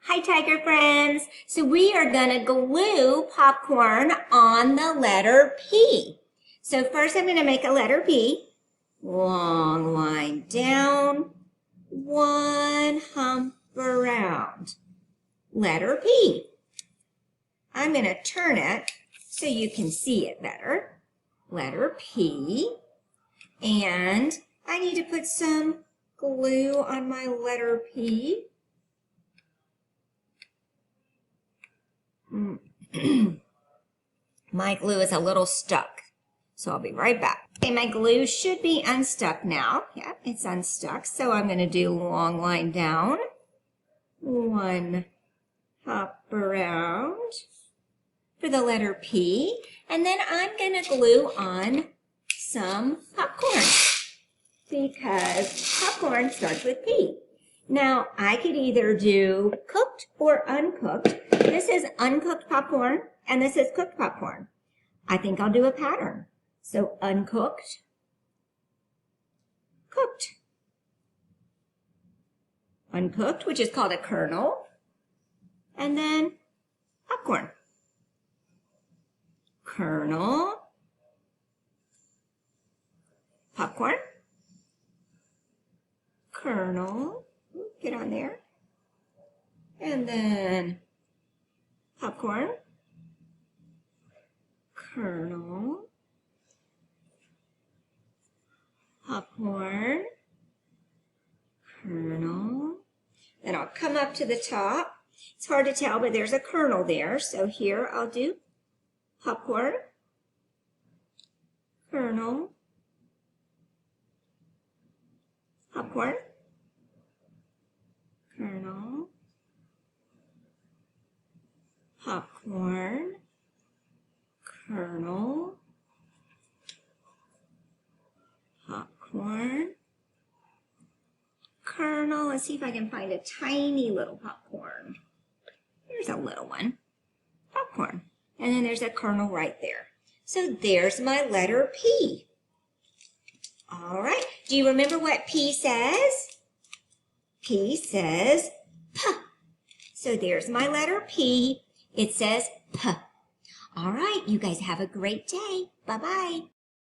Hi, Tiger friends. So we are going to glue popcorn on the letter P. So first I'm going to make a letter P. Long line down, one hump around. Letter P. I'm going to turn it so you can see it better. Letter P. And I need to put some glue on my letter P. My glue is a little stuck, so I'll be right back. Okay, my glue should be unstuck now. Yeah, it's unstuck, so I'm going to do long line down, one hop around for the letter P, and then I'm going to glue on some popcorn because popcorn starts with P. Now, I could either do cooked or uncooked. This is uncooked popcorn, and this is cooked popcorn. I think I'll do a pattern. So uncooked, cooked. Uncooked, which is called a kernel, and then popcorn. Kernel, popcorn, kernel, get on there, and then popcorn, kernel, popcorn, kernel. Then I'll come up to the top. It's hard to tell, but there's a kernel there. So here I'll do popcorn, kernel, popcorn, kernel, popcorn, kernel, popcorn, kernel. Let's see if I can find a tiny little popcorn. There's a little one. Popcorn. And then there's a kernel right there. So there's my letter P. All right. Do you remember what P says? P says P. So there's my letter P. It says P. All right. You guys have a great day. Bye-bye.